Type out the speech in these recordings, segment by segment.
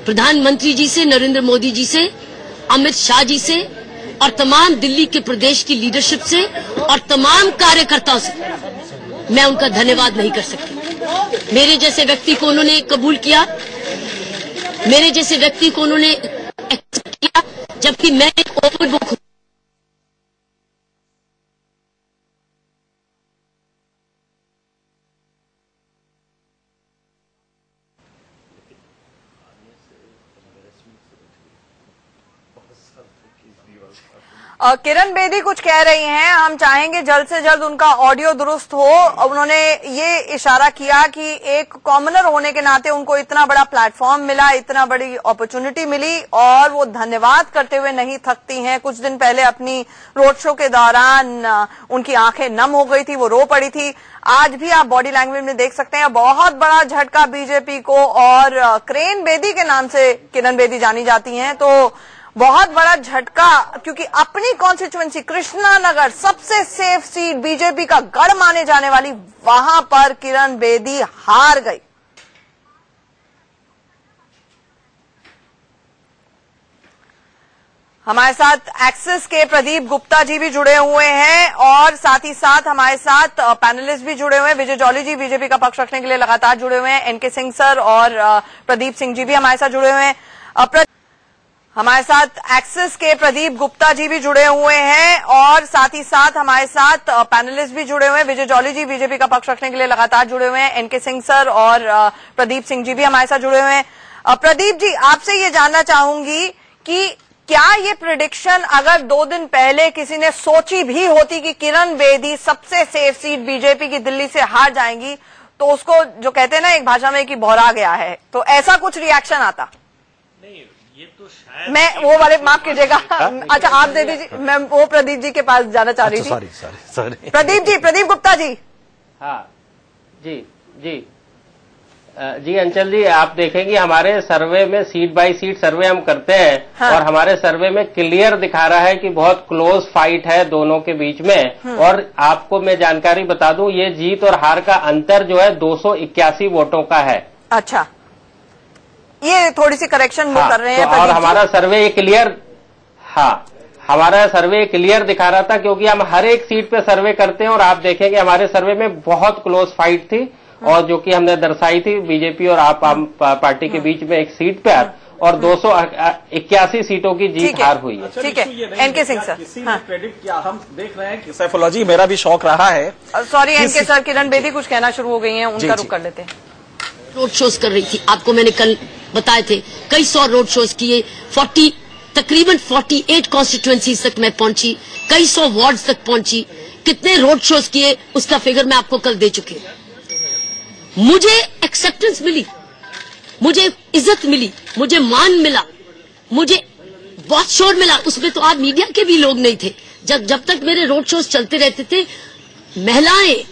प्रधानमंत्री जी से, नरेंद्र मोदी जी से, अमित शाह जी से और तमाम दिल्ली के प्रदेश की लीडरशिप से और तमाम कार्यकर्ताओं से मैं उनका धन्यवाद नहीं कर सकती। मेरे जैसे व्यक्ति को उन्होंने कबूल किया, मेरे जैसे व्यक्ति को उन्होंने एक्सेप्ट किया, जबकि मैं एक ओपन बुक हूं। किरण बेदी कुछ कह रही हैं, हम चाहेंगे जल्द से जल्द उनका ऑडियो दुरुस्त हो। उन्होंने ये इशारा किया कि एक कॉमनर होने के नाते उनको इतना बड़ा प्लेटफॉर्म मिला, इतना बड़ी अपॉर्चुनिटी मिली और वो धन्यवाद करते हुए नहीं थकती हैं। कुछ दिन पहले अपनी रोड शो के दौरान उनकी आंखें नम हो गई थी, वो रो पड़ी थी। आज भी आप बॉडी लैंग्वेज में देख सकते हैं बहुत बड़ा झटका बीजेपी को, और क्रेन बेदी के नाम से किरण बेदी जानी जाती हैं, तो बहुत बड़ा झटका, क्योंकि अपनी कॉन्स्टिट्यूएंसी कृष्णा नगर सबसे सेफ सीट, बीजेपी का गढ़ माने जाने वाली, वहां पर किरण बेदी हार गई। हमारे साथ एक्सिस के प्रदीप गुप्ता जी भी जुड़े हुए हैं और साथ ही साथ हमारे साथ पैनलिस्ट भी जुड़े हुए हैं। विजय जॉली जी बीजेपी का पक्ष रखने के लिए लगातार जुड़े हुए हैं। एनके सिंह सर और प्रदीप सिंह जी भी हमारे साथ जुड़े हुए हैं। हमारे साथ एक्सिस के प्रदीप गुप्ता जी भी जुड़े हुए हैं और साथ ही साथ हमारे साथ पैनलिस्ट भी जुड़े हुए हैं। विजय जॉली जी बीजेपी का पक्ष रखने के लिए लगातार जुड़े हुए हैं। एनके सिंह सर और प्रदीप सिंह जी भी हमारे साथ जुड़े हुए हैं। प्रदीप जी, आपसे ये जानना चाहूंगी कि क्या ये प्रेडिक्शन अगर 2 दिन पहले किसी ने सोची भी होती कि किरण बेदी सबसे सेफ सीट बीजेपी की दिल्ली से हार जाएंगी, तो उसको जो कहते हैं ना एक भाषा में कि भौरा गया है, तो ऐसा कुछ रिएक्शन आता? नहीं, ये तो शायद मैं वो वाले, माफ कीजिएगा, अच्छा आप दे दीजिए, मैं वो प्रदीप जी के पास जाना चाह रही थी। सॉरी प्रदीप जी, प्रदीप गुप्ता जी। हाँ जी जी जी अंचल जी, आप देखेंगे हमारे सर्वे में सीट बाय सीट सर्वे हम करते हैं। हाँ। और हमारे सर्वे में क्लियर दिखा रहा है कि बहुत क्लोज फाइट है दोनों के बीच में। और आपको मैं जानकारी बता दूं, ये जीत और हार का अंतर जो है 281 वोटों का है। अच्छा, ये थोड़ी सी करेक्शन वो कर रहे हैं। तो और हमारा सर्वे क्लियर, हाँ हमारा सर्वे क्लियर दिखा रहा था, क्योंकि हम हर एक सीट पे सर्वे करते हैं और आप देखेंगे हमारे सर्वे में बहुत क्लोज फाइट थी और जो कि हमने दर्शाई थी बीजेपी और आप पार्टी के बीच में एक सीट पे और 281 सीटों की जीत हार हुई है। ठीक है, एनके सिंह सर। किसी ने प्रेडिक्ट किया, हम देख रहे हैं कि सैफुल्लाह, मेरा भी शौक रहा है। Sorry N K sir, Kiran Bedi कुछ कहना शुरू हो गई हैं, उनका रुख कर लेते हैं। रोड शोज कर रही थी, आपको मैंने कल बताए थे, कई 100 रोड शोज किए, तकरीबन 48 कॉन्स्टिट्यूएंसीज तक मैं पहुंची, कई 100 वार्ड्स तक पहुंची। कितने रोड शोज किए उसका फिगर मैं आपको कल दे चुकी हूं। मुझे एक्सेप्टेंस मिली, मुझे इज्जत मिली, मुझे मान मिला, मुझे बहुत शोर मिला। उसमें तो आप मीडिया के भी लोग नहीं थे। जब तक मेरे रोड शोज चलते रहते थे, महिलाएं,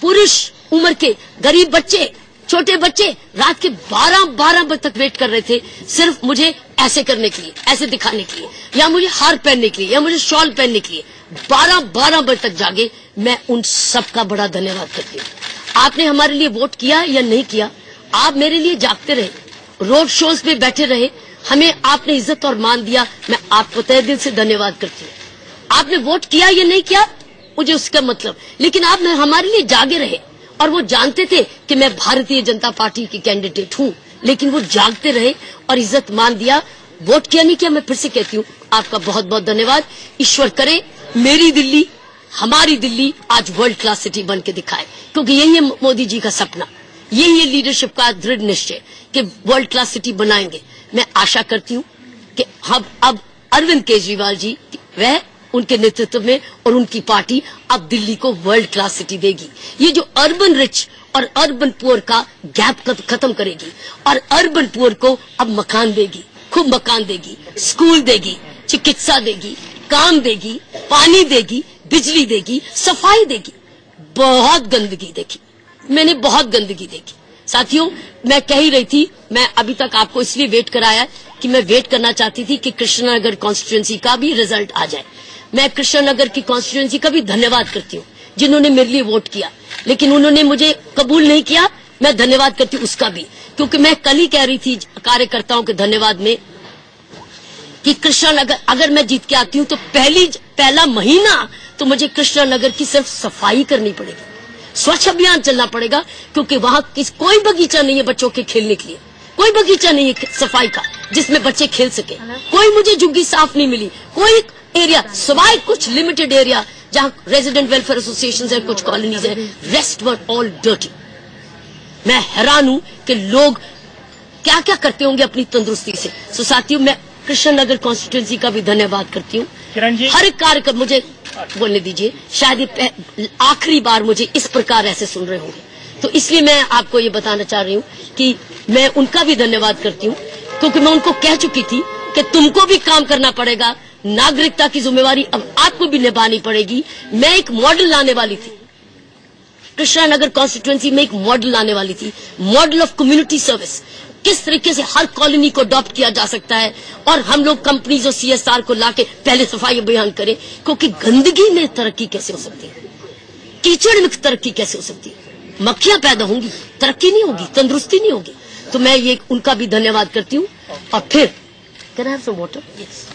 पुरुष, उम्र के गरीब बच्चे, छोटे बच्चे रात के 12 बजे तक वेट कर रहे थे, सिर्फ मुझे ऐसे करने के लिए, ऐसे दिखाने के लिए, या मुझे हार पहनने के लिए, या मुझे शॉल पहनने के लिए 12 बजे तक जागे। मैं उन सबका बड़ा धन्यवाद करती हूँ। आपने हमारे लिए वोट किया या नहीं किया, आप मेरे लिए जागते रहे, रोड शोज पे बैठे रहे, हमें आपने इज्जत और मान दिया। मैं आपको तहे दिल से धन्यवाद करती हूँ। आपने वोट किया या नहीं किया मुझे उसका मतलब, लेकिन आप हमारे लिए जागे रहे और वो जानते थे कि मैं भारतीय जनता पार्टी की कैंडिडेट हूँ, लेकिन वो जागते रहे और इज्जत मान दिया। वोट किया नहीं किया, मैं फिर से कहती हूँ आपका बहुत बहुत धन्यवाद। ईश्वर करे मेरी दिल्ली, हमारी दिल्ली आज वर्ल्ड क्लास सिटी बन के दिखाए, क्योंकि यही है मोदी जी का सपना, यही है लीडरशिप का दृढ़ निश्चय कि वर्ल्ड क्लास सिटी बनाएंगे। मैं आशा करती हूँ कि अब अरविंद केजरीवाल जी, वह उनके नेतृत्व में और उनकी पार्टी अब दिल्ली को वर्ल्ड क्लास सिटी देगी। ये जो अर्बन रिच और अर्बन पुअर का गैप खत्म करेगी और अर्बन पुअर को अब मकान देगी, खूब मकान देगी, स्कूल देगी, चिकित्सा देगी, काम देगी, पानी देगी, बिजली देगी, सफाई देगी। बहुत गंदगी देखी मैंने, बहुत गंदगी देखी साथियों। मैं कह ही रही थी, मैं अभी तक आपको इसलिए वेट कराया कि मैं वेट करना चाहती थी कि कृष्णनगर कॉन्स्टिट्यूएंसी का भी रिजल्ट आ जाए। मैं कृष्णनगर की कॉन्स्टिट्यूएंसी का भी धन्यवाद करती हूँ जिन्होंने मेरे लिए वोट किया, लेकिन उन्होंने मुझे कबूल नहीं किया मैं धन्यवाद करती हूँ उसका भी, क्योंकि मैं कल ही कह रही थी कार्यकर्ताओं के धन्यवाद में कि कृष्णा नगर अगर मैं जीत के आती हूँ तो पहला महीना तो मुझे कृष्णा नगर की सिर्फ सफाई करनी पड़ेगी, स्वच्छ अभियान चलना पड़ेगा, क्योंकि वहां कोई बगीचा नहीं है बच्चों के खेलने के लिए, कोई बगीचा नहीं है सफाई का जिसमें बच्चे खेल सके, कोई मुझे झुग्गी साफ नहीं मिली, कोई एरिया सिवाय कुछ लिमिटेड एरिया जहाँ रेजिडेंट वेलफेयर एसोसिएशन है, कुछ कॉलोनीज है, रेस्ट वर ऑल डर्टी। मैं हैरान हूं कि लोग क्या क्या करते होंगे अपनी तंदुरुस्ती से। सो साथियों, मैं कृष्ण नगर कॉन्स्टिट्यूंसी का भी धन्यवाद करती हूँ। हर एक कार्यक्रम मुझे बोलने दीजिए, शायद ये आखिरी बार मुझे इस प्रकार ऐसे सुन रहे होंगे, तो इसलिए मैं आपको ये बताना चाह रही हूँ कि मैं उनका भी धन्यवाद करती हूँ, क्योंकि मैं उनको कह चुकी थी कि तुमको भी काम करना पड़ेगा, नागरिकता की जिम्मेवारी अब आपको भी निभानी पड़ेगी। मैं एक मॉडल लाने वाली थी, कृष्णा नगर कॉन्स्टिट्यूंसी में एक मॉडल लाने वाली थी, मॉडल ऑफ कम्युनिटी सर्विस, किस तरीके से हर कॉलोनी को अडॉप्ट किया जा सकता है और हम लोग कंपनीज और CSR को लाके पहले सफाई अभियान करें, क्योंकि गंदगी में तरक्की कैसे हो सकती है, कीचड़ में तरक्की कैसे हो सकती है, मक्खियां पैदा होंगी, तरक्की नहीं होगी, तंदुरुस्ती नहीं होगी। तो मैं ये उनका भी धन्यवाद करती हूँ। और फिर can I have some water? Yes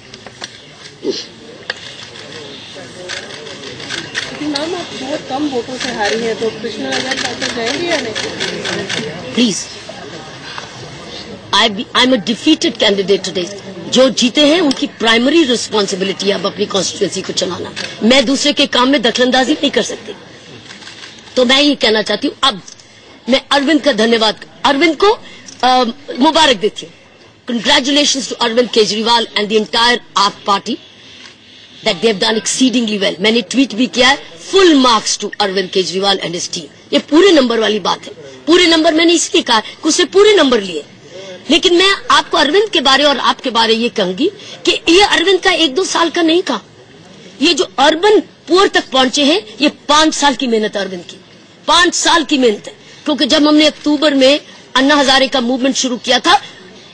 ma'am, आप बहुत कम वोटों से हारी है, तो कृष्णा नगर पाकर जाएंगे या नहीं? Please, I am a defeated candidate today. जो जीते हैं उनकी प्राइमरी रिस्पॉन्सिबिलिटी है अब अपनी कॉन्स्टिट्यूंसी को चलाना। मैं दूसरे के काम में दखलंदाजी नहीं कर सकती। तो मैं ये कहना चाहती हूँ, अब मैं अरविंद का धन्यवाद, अरविंद को मुबारक देती हूँ। Congratulations to Arvind Kejriwal and the entire AAP party that they have done exceedingly well. मैंने ट्वीट भी किया है, full marks to Arvind Kejriwal and his team. ये पूरे नंबर वाली बात है, पूरे नंबर मैंने इसलिए कहा कि उसने पूरे नंबर लिए। लेकिन मैं आपको अरविंद के बारे और आपके बारे ये कहूंगी कि ये अरविंद का 1-2 साल का नहीं था, ये जो अर्बन पुअर तक पहुंचे हैं ये 5 साल की मेहनत, अरविंद की 5 साल की मेहनत है। क्योंकि जब हमने अक्टूबर में अन्ना हजारे का मूवमेंट शुरू किया था,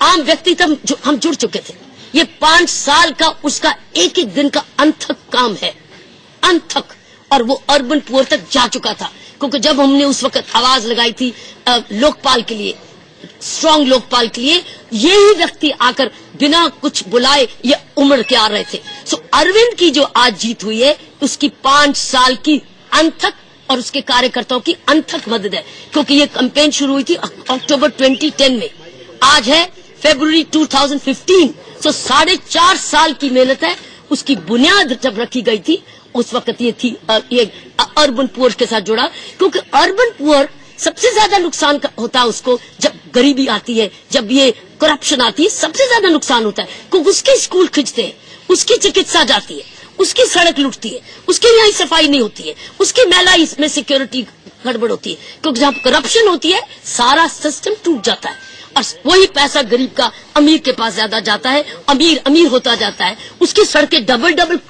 आम व्यक्ति तक हम जुड़ चुके थे। ये 5 साल का उसका एक एक दिन का अनथक काम है, अनथक, और वो अर्बन पुअर तक जा चुका था। क्योंकि जब हमने उस वक्त आवाज लगाई थी लोकपाल के लिए, स्ट्रांग लोकपाल के लिए, यही व्यक्ति आकर बिना कुछ बुलाए ये उमड़ के आ रहे थे। सो अरविंद की जो आज जीत हुई है उसकी 5 साल की अनथक और उसके कार्यकर्ताओं की अनथक मदद है। क्योंकि ये कैंपेन शुरू हुई थी अक्टूबर 2010 में, आज है फरवरी 2015, तो 4.5 साल की मेहनत है। उसकी बुनियाद जब रखी गई थी उस वक्त ये थी ये अर्बन पुअर के साथ जुड़ा, क्योंकि अर्बन पुअर सबसे ज्यादा नुकसान होता है उसको जब गरीबी आती है, जब ये करप्शन आती है, सबसे ज्यादा नुकसान होता है। क्योंकि उसके स्कूल खिंचते हैं, उसकी चिकित्सा जाती है, उसकी सड़क लुटती है, उसके यहाँ सफाई नहीं होती है, उसकी महिला इसमें सिक्योरिटी गड़बड़ होती है। क्योंकि जहाँ करप्शन होती है सारा सिस्टम टूट जाता है और वही पैसा गरीब का अमीर के पास ज्यादा जाता है, अमीर अमीर होता जाता है, उसकी सड़कें डबल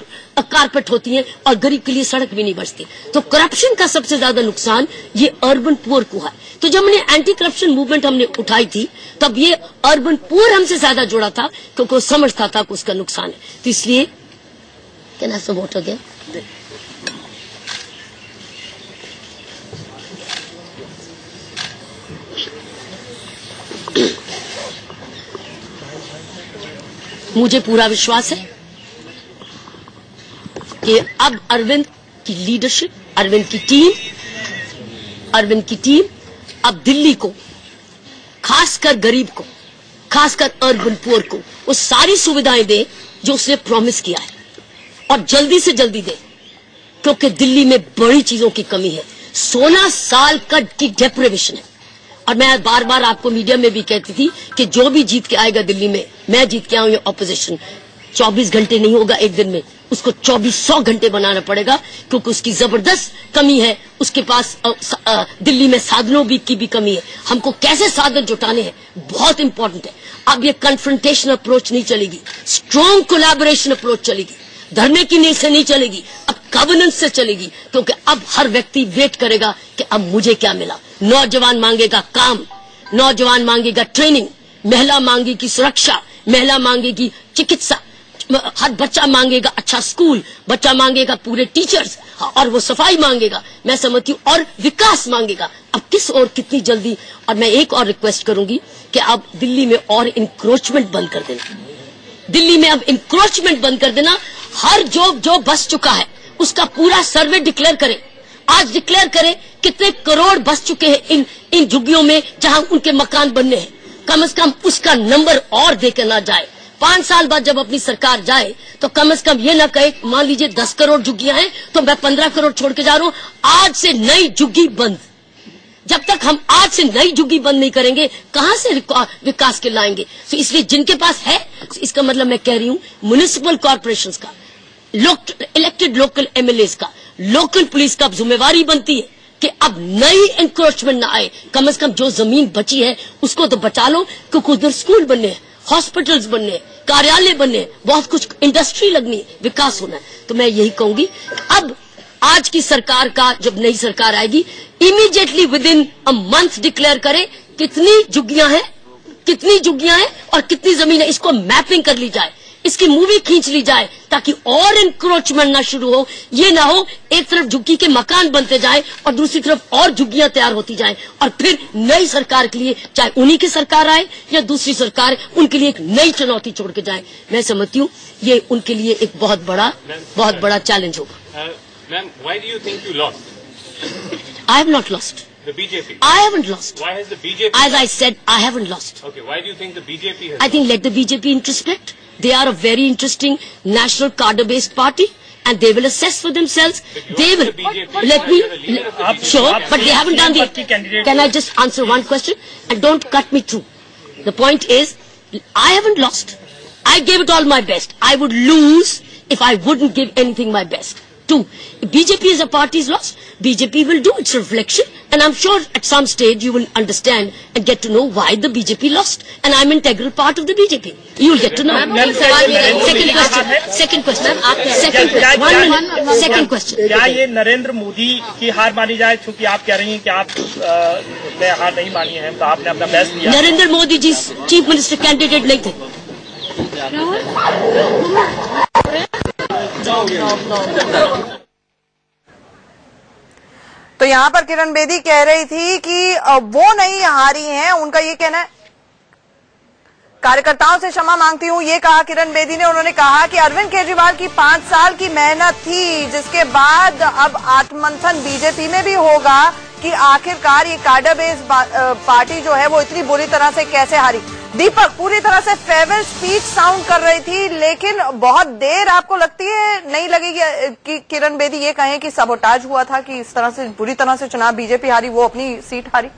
कारपेट होती हैं और गरीब के लिए सड़क भी नहीं बचती। तो करप्शन का सबसे ज्यादा नुकसान ये अर्बन पुअर को है। तो जब हमने एंटी करप्शन मूवमेंट हमने उठाई थी तब ये अर्बन पुअर हमसे ज्यादा जुड़ा था, क्योंकि वो समझता था कि उसका नुकसान है। तो इसलिए can I have some water again? मुझे पूरा विश्वास है कि अब अरविंद की लीडरशिप, अरविंद की टीम अब दिल्ली को, खासकर गरीब को, खासकर अर्बन पुअर को वो सारी सुविधाएं दे जो उसने प्रॉमिस किया है, और जल्दी से जल्दी दे। क्योंकि दिल्ली में बड़ी चीजों की कमी है, 16 साल की डेप्रिवेशन है। और मैं बार बार आपको मीडिया में भी कहती थी कि जो भी जीत के आएगा दिल्ली में, मैं जीत के आऊं या ऑपोजिशन, 24 घंटे नहीं होगा एक दिन में, उसको 2400 घंटे बनाना पड़ेगा। क्योंकि उसकी जबरदस्त कमी है, उसके पास दिल्ली में साधनों की भी कमी है। हमको कैसे साधन जुटाने हैं बहुत इंपॉर्टेंट है। अब ये कन्फ्रंटेशन अप्रोच नहीं चलेगी, स्ट्रॉन्ग कोलैबोरेशन अप्रोच चलेगी, धरने की नींव से नहीं चलेगी, अब गवर्नेंस से चलेगी। क्योंकि अब हर व्यक्ति वेट करेगा कि अब मुझे क्या मिला। नौजवान मांगेगा काम, नौजवान मांगेगा ट्रेनिंग, महिला मांगेगी सुरक्षा, महिला मांगेगी चिकित्सा, हर बच्चा मांगेगा अच्छा स्कूल, बच्चा मांगेगा पूरे टीचर्स, और वो सफाई मांगेगा, मैं समझती हूँ, और विकास मांगेगा। अब किस और कितनी जल्दी। और मैं एक और रिक्वेस्ट करूंगी कि अब दिल्ली में और इंक्रोचमेंट बंद कर देना। दिल्ली में अब इंक्रोचमेंट बंद कर देना। हर जो बस चुका है उसका पूरा सर्वे डिक्लेयर करें। आज डिक्लेयर करें कितने करोड़ बस चुके हैं इन झुग्गियों में जहां उनके मकान बनने हैं। कम से कम उसका नंबर और देकर ना जाए। 5 साल बाद जब अपनी सरकार जाए तो कम से कम ये ना कहे, मान लीजिए 10 करोड़ झुग्गियां हैं तो मैं 15 करोड़ छोड़ के जा रहा हूं, आज से नई झुग्गी बंद। जब तक हम आज से नई झुग्गी बंद नहीं करेंगे कहां से विकास के लाएंगे। तो इसलिए जिनके पास है, इसका मतलब मैं कह रही हूं म्युनिसिपल कॉर्पोरेशंस का, इलेक्टेड लोकल एमएलएस का, लोकल पुलिस का जिम्मेवारी बनती है कि अब नई एंक्रोचमेंट ना आए। कम से कम जो जमीन बची है उसको तो बचा लो, क्योंकि उधर स्कूल बनने हैं, हॉस्पिटल्स बनने हैं, कार्यालय बनने हैं, बहुत कुछ इंडस्ट्री लगनी है, विकास होना है। तो मैं यही कहूंगी अब आज की सरकार का, जब नई सरकार आएगी, immediately with in a month declare करे कितनी झुग्गियां हैं और कितनी जमीन है, इसको मैपिंग कर ली जाए, इसकी मूवी खींच ली जाए, ताकि और इंक्रोचमेंट ना शुरू हो। ये ना हो एक तरफ झुग्गी के मकान बनते जाए और दूसरी तरफ और झुग्गियां तैयार होती जाए, और फिर नई सरकार के लिए, चाहे उन्हीं की सरकार आए या दूसरी सरकार, उनके लिए एक नई चुनौती छोड़ के जाए। मैं समझती हूँ ये उनके लिए एक बहुत बड़ा चैलेंज होगा। Ma'am, why do you think you lost? I have not lost. The BJP? I haven't lost. Why has the BJP? As I said, I haven't lost. Okay, why do you think the BJP has? I think let the BJP introspect. They are a very interesting national cadre-based party, and they will assess for themselves. They will. Let me. Sure, but they haven't done the. Can I just answer one question? And don't cut me through. The point is, I haven't lost. I gave it all my best. I would lose if I wouldn't give anything my best. 2. If BJP as a party is lost, BJP will do its reflection, and I'm sure at some stage you will understand and get to know why the BJP lost. And I'm an integral part of the BJP. You'll get to know. Second question. क्या ये नरेंद्र मोदी की हार मानी जाए? क्योंकि आप कह रही हैं कि आप ने हार नहीं मानी है, तो आपने अपना बेस्ट दिया। Narendra Modi ji chief minister candidate नहीं थे। तो यहाँ पर किरण बेदी कह रही थी कि वो नहीं हारी हैं, उनका ये कहना है। कार्यकर्ताओं से क्षमा मांगती हूँ, ये कहा किरण बेदी ने। उन्होंने कहा कि अरविंद केजरीवाल की 5 साल की मेहनत थी, जिसके बाद अब आत्ममंथन बीजेपी में भी होगा कि आखिरकार ये कार्डर बेस्ड पार्टी जो है वो इतनी बुरी तरह से कैसे हारी। दीपक पूरी तरह से फेयरवेल स्पीच साउंड कर रही थी, लेकिन बहुत देर आपको लगती है नहीं लगेगी कि किरण बेदी ये कहें कि सबोटाज हुआ था, कि इस तरह से बुरी तरह से चुनाव बीजेपी हारी, वो अपनी सीट हारी?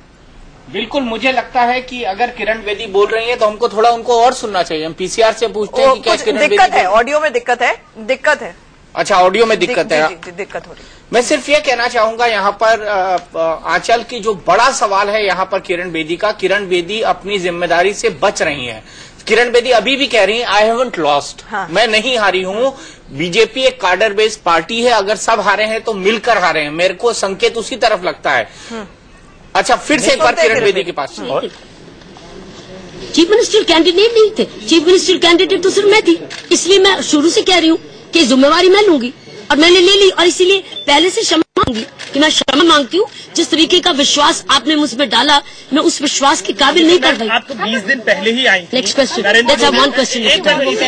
बिल्कुल, मुझे लगता है कि अगर किरण बेदी बोल रही है तो हमको थोड़ा उनको और सुनना चाहिए। हम पीसीआर से पूछते हैं कि क्या किरण बेदी दिक्कत है, ऑडियो में दिक्कत है। अच्छा, ऑडियो में दिक्कत है। दिक्कत हो रही है। मैं सिर्फ ये कहना चाहूंगा यहाँ पर आंचल की जो बड़ा सवाल है यहाँ पर किरण बेदी का, किरण बेदी अपनी जिम्मेदारी से बच रही हैं। किरण बेदी अभी भी कह रही हैं आई हैवंट लॉस्ट, मैं नहीं हारी हूं। बीजेपी एक कार्डर बेस्ड पार्टी है, अगर सब हारे हैं तो मिलकर हारे हैं। मेरे को संकेत उसी तरफ लगता है। अच्छा, फिर से एक बार किरण बेदी के पास। चीफ मिनिस्टर कैंडिडेट नहीं थे, चीफ मिनिस्टर कैंडिडेट तो सिर्फ मैं थी, इसलिए मैं शुरू से कह रही हूँ कि जिम्मेवारी मैं लूंगी, और मैंने ले ली, और इसीलिए पहले से क्षमा मांगी कि मैं क्षमा मांगती हूँ। जिस तरीके का विश्वास आपने मुझ पर डाला, मैं उस विश्वास के काबिल नहीं कर रही। आप तो 20 दिन पहले ही आई थी। नेक्स्ट क्वेश्चन,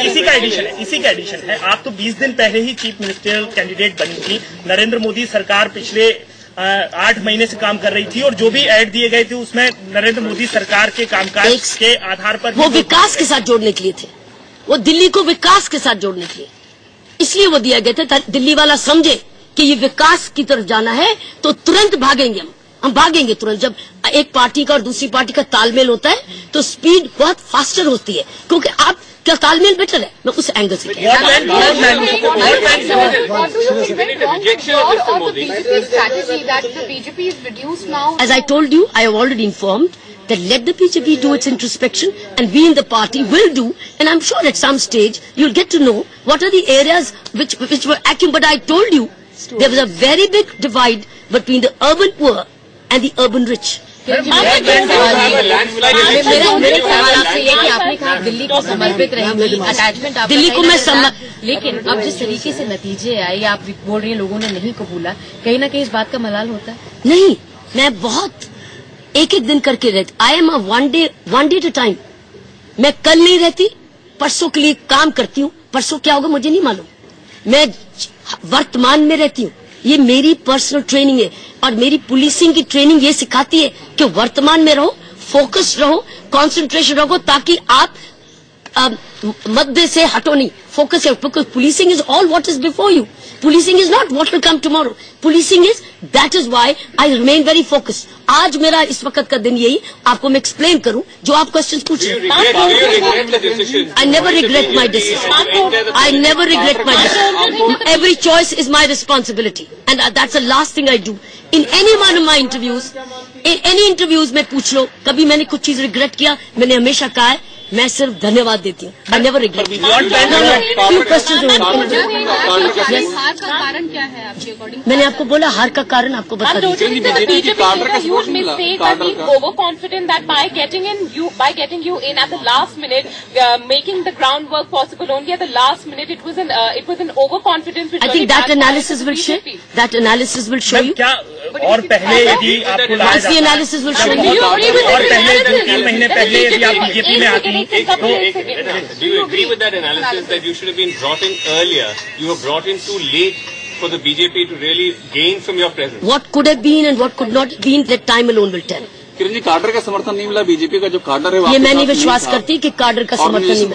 इसी का एडिशन है। आप तो 20 दिन पहले ही चीफ मिनिस्टर कैंडिडेट बनी थी। नरेंद्र मोदी सरकार पिछले 8 महीने से काम कर रही थी, और जो भी ऐड दिए गए थे उसमें नरेंद्र मोदी सरकार के कामकाज के आधार पर वो विकास के साथ जोड़ने के लिए थे, वो दिल्ली को विकास के साथ जोड़ने के लिए इसलिए वो दिया गया था। दिल्ली वाला समझे कि ये विकास की तरफ जाना है तो तुरंत भागेंगे, हम भागेंगे तुरंत। जब एक पार्टी का और दूसरी पार्टी का तालमेल होता है तो स्पीड बहुत फास्टर होती है, क्योंकि आप क्या तालमेल बेटर है। मैं उस एंगल से As I told you, I have already informed that let the BJP do its introspection, and we in the party will do, and I'm sure at some stage you'll get to know what are the areas which were accurate. But I told you there was a very big divide between the urban poor and the urban rich. मेरे सवाल आपसे ये कि आपने कहा दिल्ली को समर्पित रहेंगी, अटैचमेंट दिल्ली को मैं लेकिन अब जिस तरीके से नतीजे आए, आप बोल रही हैं लोगों ने नहीं कबूला, कहीं ना कहीं इस बात का मलाल होता है? नहीं, मैं बहुत एक एक दिन करके रहती। I am a one day two time. मैं कल नहीं रहती, परसों के लिए काम करती हूँ। परसों क्या होगा मुझे नहीं मालूम। मैं वर्तमान में रहती हूँ। ये मेरी पर्सनल ट्रेनिंग है और मेरी पुलिसिंग की ट्रेनिंग ये सिखाती है कि वर्तमान में रहो, फोकस रहो, कंसंट्रेशन रखो, ताकि आप मध्य से हटो नहीं, फोकस रखो। Because policing is all what is before you. Policing is not what will come tomorrow. Policing is that is why I remain very focused. आज मेरा इस वक्त का दिन यही आपको मैं एक्सप्लेन करूं जो आप क्वेश्चन पूछ रहे हैं। I never regret my decision. I never regret my decision. Every choice is my responsibility and that's the last thing I do in any one of my interviews. In any interviews में पूछ लो कभी मैंने कुछ चीज regret किया? मैंने हमेशा कहा है मैं सिर्फ धन्यवाद देती हूँ। I never regret. Few question. हार का कारण क्या है आपके अकॉर्डिंग? मैंने आपको बोला हार का कारण आपको बता over confident that by getting you in at the last minute, making the ground work possible only at the last minute, it was an over confidence. I think that analysis will show you. क्या और पहले यदि आपको analysis will show you. और पहले 2-3 महीने पहले यदि आप बीजेपी में आती, do you agree with that analysis that you should have been brought in earlier? You were brought in too late for the BJP to really gain from your presence. What could have been and what could not have been, that time alone will tell. Kiran ji, cadre का समर्थन नहीं मिला। BJP का जो cadre है ये मैं नहीं विश्वास करती कि काडर का समर्थन नहीं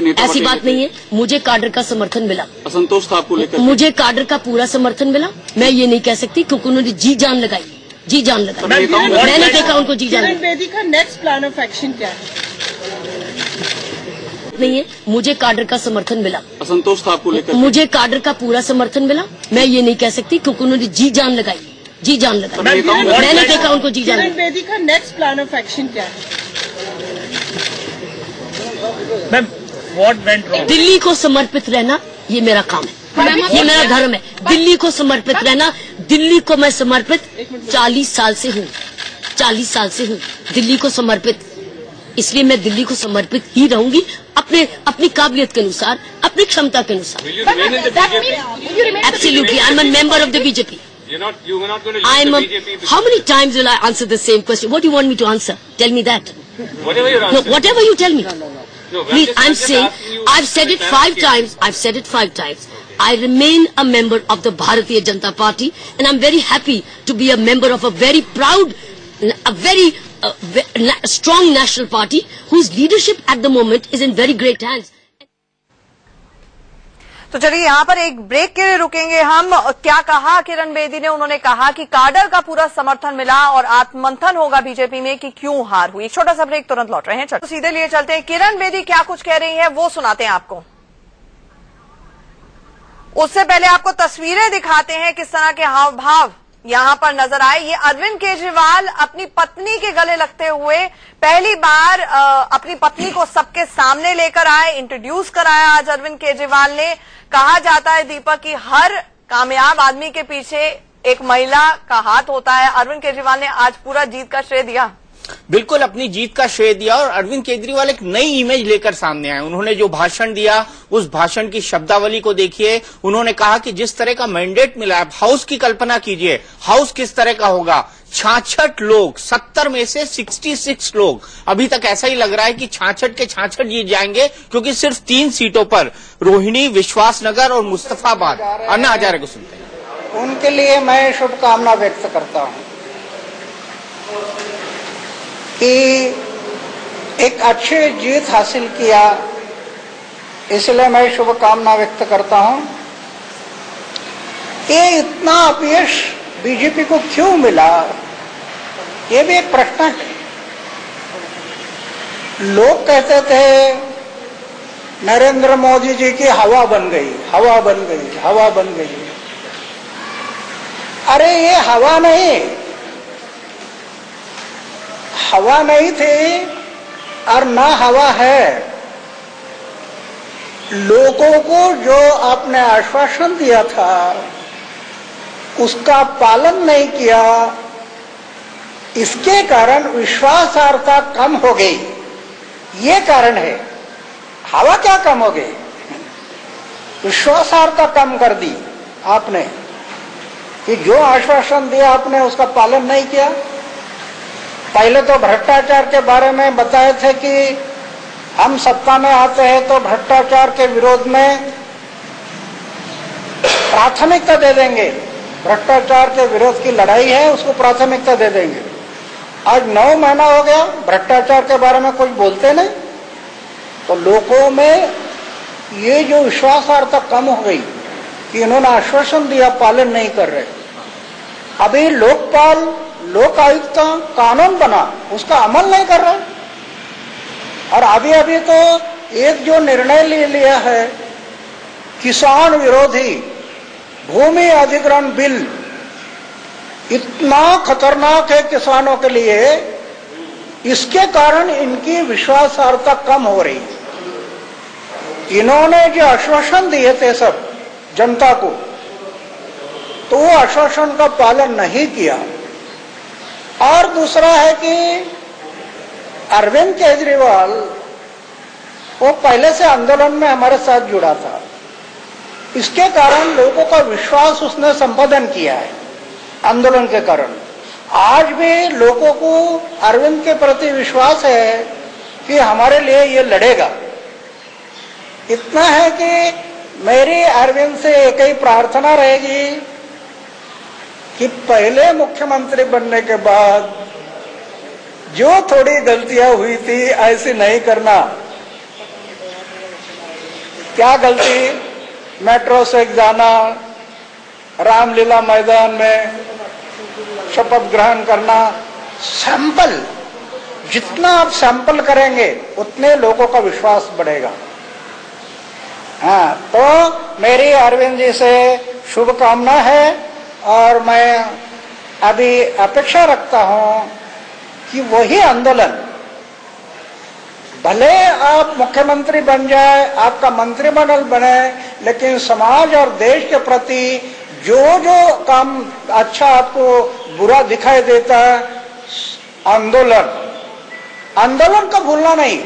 मिला। ऐसी बात नहीं है। मुझे काडर का समर्थन मिला। असंतोष था आपको लेकर? मुझे काडर का पूरा समर्थन मिला। मैं ये नहीं कह सकती क्योंकि उन्होंने जी जान लगाई। मैंने देखा उनको जी जान। किरण बेदी का नेक्स्ट प्लान ऑफ एक्शन क्या है? नहीं है। मुझे काडर का समर्थन मिला। असंतोष था आपको लेकर? मुझे काडर का पूरा समर्थन मिला। मैं ये नहीं कह सकती क्योंकि उन्होंने जी जान लगाई। मैंने देखा उनको जी जान। किरण बेदी का नेक्स्ट प्लान ऑफ एक्शन क्या है? Ma'am, what went wrong? Delhi को समर्पित रहना ये मेरा काम है, ये मेरा धर्म है। दिल्ली को समर्पित रहना। दिल्ली को मैं समर्पित 40 साल से हूँ। 40 साल से हूँ दिल्ली को समर्पित। इसलिए मैं दिल्ली को समर्पित ही रहूंगी, अपनी काबिलियत के अनुसार, अपनी क्षमता के अनुसार। Absolutely, I'm a member of the BJP. You were not going to leave the BJP. How many times will I answer the same question? What do you want me to answer? Tell me that. Whatever your answer. No, whatever you tell me. No, Please, I'm saying, I've said it 5 times. I've said it 5 times. I remain a member of the Bharatiya Janata Party, and I'm very happy to be a member of a very proud, a very strong national party whose leadership at the moment is in very great hands. तो चलिए यहाँ पर एक break के लिए रुकेंगे हम। क्या कहा किरण बेदी ने? उन्होंने कहा कि काडर का पूरा समर्थन मिला और आत्ममंथन होगा बीजेपी में कि क्यों हार हुई। एक छोटा सा ब्रेक, तुरंत लौट रहे हैं। चलो सीधे लिए चलते हैं। किरण बेदी क्या कुछ कह रही है वो सुनाते हैं आपको। उससे पहले आपको तस्वीरें दिखाते हैं किस तरह के हाव भाव यहां पर नजर आए। ये अरविंद केजरीवाल अपनी पत्नी के गले लगते हुए पहली बार अपनी पत्नी को सबके सामने लेकर आए, इंट्रोड्यूस कराया आज अरविंद केजरीवाल ने। कहा जाता है दीपक कि हर कामयाब आदमी के पीछे एक महिला का हाथ होता है। अरविंद केजरीवाल ने आज पूरा जीत का श्रेय दिया। बिल्कुल अपनी जीत का श्रेय दिया और अरविंद केजरीवाल एक नई इमेज लेकर सामने आए। उन्होंने जो भाषण दिया उस भाषण की शब्दावली को देखिए। उन्होंने कहा कि जिस तरह का मैंडेट मिला है, हाउस की कल्पना कीजिए, हाउस किस तरह का होगा। 66 लोग, 70 में से 66 लोग। अभी तक ऐसा ही लग रहा है कि 66 के 66 जीत जाएंगे क्योंकि सिर्फ 3 सीटों पर, रोहिणी, विश्वासनगर और मुस्तफाबाद। अन्ना हजारे को सुनते हैं। उनके लिए मैं शुभकामना व्यक्त करता हूं कि एक अच्छी जीत हासिल किया, इसलिए मैं शुभकामना व्यक्त करता हूं। ये इतना अपयश बीजेपी को क्यों मिला, ये भी एक प्रश्न है। लोग कहते थे नरेंद्र मोदी जी की हवा बन गई, हवा बन गई, हवा बन गई। अरे ये हवा नहीं, हवा नहीं थी और ना हवा है। लोगों को जो आपने आश्वासन दिया था उसका पालन नहीं किया, इसके कारण विश्वासार्हता कम हो गई, ये कारण है। हवा क्या कम हो गई, विश्वासार्हता कम कर दी आपने कि जो आश्वासन दिया आपने उसका पालन नहीं किया। पहले तो भ्रष्टाचार के बारे में बताए थे कि हम सत्ता में आते हैं तो भ्रष्टाचार के विरोध में प्राथमिकता दे देंगे, भ्रष्टाचार के विरोध की लड़ाई है उसको प्राथमिकता दे देंगे। आज 9 महीना हो गया, भ्रष्टाचार के बारे में कुछ बोलते नहीं, तो लोगों में ये जो विश्वासार्हता कम हो गई कि इन्होंने आश्वासन दिया पालन नहीं कर रहे। अभी लोकपाल लोक आयुक्त का कानून बना, उसका अमल नहीं कर रहे। और अभी तो एक जो निर्णय ले लिया है किसान विरोधी भूमि अधिग्रहण बिल, इतना खतरनाक है किसानों के लिए, इसके कारण इनकी विश्वासार्हता कम हो रही है। इन्होंने जो आश्वासन दिए थे सब जनता को, तो वो आश्वासन का पालन नहीं किया। और दूसरा है कि अरविंद केजरीवाल वो पहले से आंदोलन में हमारे साथ जुड़ा था, इसके कारण लोगों का विश्वास उसने संपादन किया है आंदोलन के कारण। आज भी लोगों को अरविंद के प्रति विश्वास है कि हमारे लिए ये लड़ेगा। इतना है कि मेरी अरविंद से एक ही प्रार्थना रहेगी कि पहले मुख्यमंत्री बनने के बाद जो थोड़ी गलतियां हुई थी ऐसी नहीं करना। क्या गलती? मेट्रो से जाना, रामलीला मैदान में शपथ ग्रहण करना। सैंपल, जितना आप सैंपल करेंगे उतने लोगों का विश्वास बढ़ेगा। हाँ, तो मेरी अरविंद जी से शुभकामना है और मैं अभी अपेक्षा रखता हूं कि वही आंदोलन, भले आप मुख्यमंत्री बन जाए, आपका मंत्रिमंडल बने, लेकिन समाज और देश के प्रति जो जो काम अच्छा आपको बुरा दिखाई देता है, आंदोलन को भूलना नहीं।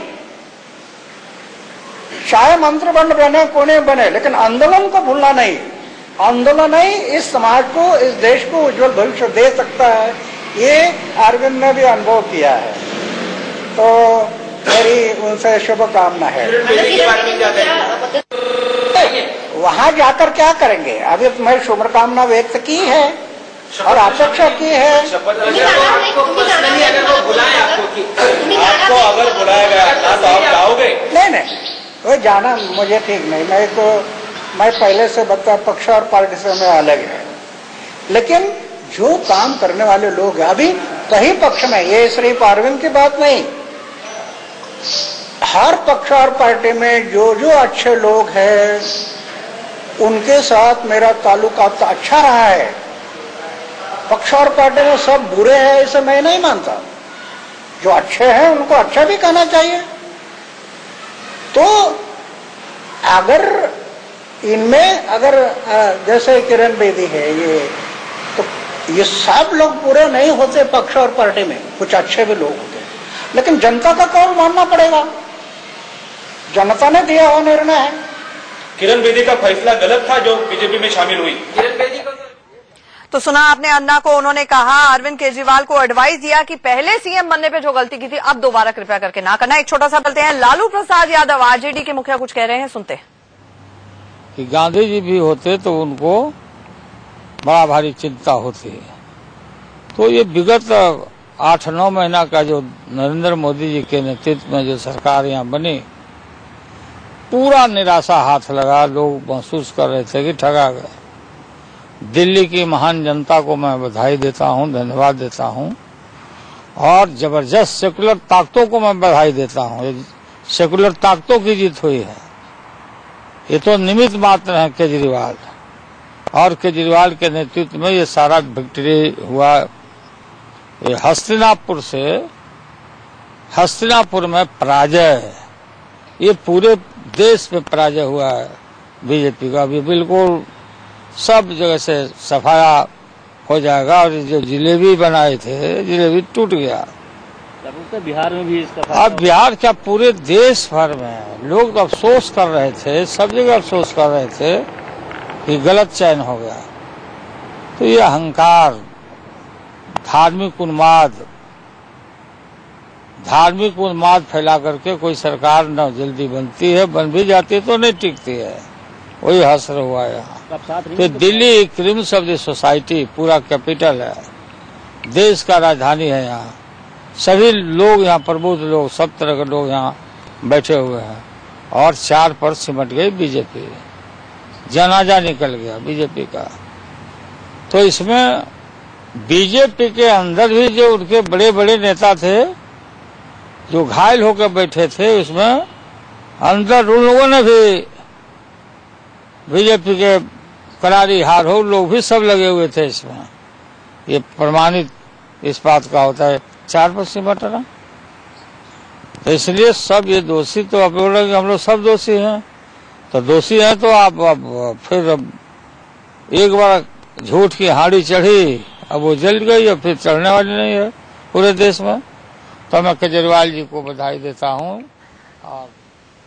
चाहे मंत्रिमंडल बने को नहीं बने, लेकिन आंदोलन को भूलना नहीं। आंदोलन ही इस समाज को, इस देश को उज्जवल भविष्य दे सकता है। ये अरविंद ने भी अनुभव किया है, तो मेरी उनसे शुभकामना है। वहां जाकर क्या करेंगे? अभी मैं शुभकामना व्यक्त की है और अपेक्षा की है। आपको अगर बुलाया गया तो आप जाओगे? नहीं, वो जाना मुझे ठीक नहीं। मैं पहले से बता, पक्ष और पार्टी से मैं अलग है, लेकिन जो काम करने वाले लोग हैं अभी कई पक्ष में, ये सिर्फ अरविंद की बात नहीं, हर पक्ष और पार्टी में जो जो अच्छे लोग हैं उनके साथ मेरा ताल्लुका तो अच्छा रहा है। पक्ष और पार्टी में सब बुरे हैं इसे मैं नहीं मानता। जो अच्छे हैं उनको अच्छा भी कहना चाहिए। तो अगर इनमें अगर जैसे किरण बेदी है, ये सब लोग पूरे नहीं होते पक्ष और पार्टी में, कुछ अच्छे भी लोग होते, लेकिन जनता का कौन मानना पड़ेगा। जनता ने दिया हुआ निर्णय है। किरण बेदी का फैसला गलत था जो बीजेपी में शामिल हुई। किरण बेदी को तो सुना आपने अन्ना को, उन्होंने कहा अरविंद केजरीवाल को एडवाइस दिया कि पहले सीएम बनने पे जो गलती की थी अब दोबारा कृपया करके ना करना। एक छोटा सा बोलते हैं, लालू प्रसाद यादव आरजेडी के मुखिया कुछ कह रहे हैं, सुनते हैं। कि गांधी जी भी होते तो उनको बड़ा भारी चिंता होती है। तो ये विगत 8-9 महीना का जो नरेंद्र मोदी जी के नेतृत्व में जो सरकार यहाँ बनी, पूरा निराशा हाथ लगा। लोग महसूस कर रहे थे कि ठगा गए। दिल्ली की महान जनता को मैं बधाई देता हूँ, धन्यवाद देता हूँ, और जबरदस्त सेकुलर ताकतों को मैं बधाई देता हूँ। सेकुलर ताकतों की जीत हुई है। ये तो निमित्त मात्र है केजरीवाल, और केजरीवाल के नेतृत्व में ये सारा विक्ट्री हुआ। ये हस्तिनापुर में पराजय, ये पूरे देश में पराजय हुआ है बीजेपी का। अभी बिल्कुल सब जगह से सफाया हो जाएगा। और जो जिलेबी बनाए थे, जिलेबी टूट गया। बिहार में भी इसका अब बिहार क्या, पूरे देश भर में लोग तो अफसोस कर रहे थे, सब जगह अफसोस कर रहे थे कि गलत चयन हो गया। तो ये अहंकार, धार्मिक उन्माद फैला करके कोई सरकार न जल्दी बनती है, बन भी जाती है तो नहीं टिकती है। वही हसर हुआ यहाँ। तो Delhi crimes of the society पूरा कैपिटल है, देश का राजधानी है। यहाँ सभी लोग, यहाँ प्रबुद्ध लोग, सब तरह के लोग यहाँ बैठे हुए हैं। और 4 पर सिमट गई बीजेपी, जनाजा निकल गया बीजेपी का। तो इसमें बीजेपी के अंदर भी जो उनके बड़े बड़े नेता थे जो घायल होकर बैठे थे, उसमें अंदर उन लोगों ने भी बीजेपी के करारी हार हो, लोग भी सब लगे हुए थे इसमें। ये प्रमाणित इस बात का होता है 4 पर सिमटना। तो इसलिए सब ये दोषी, तो आप बोल रहे हम लोग सब दोषी हैं, तो दोषी हैं तो आप फिर एक बार झूठ की हांडी चढ़ी, अब वो जल गई और फिर चढ़ने वाली नहीं है पूरे देश में। तो मैं केजरीवाल जी को बधाई देता हूँ। और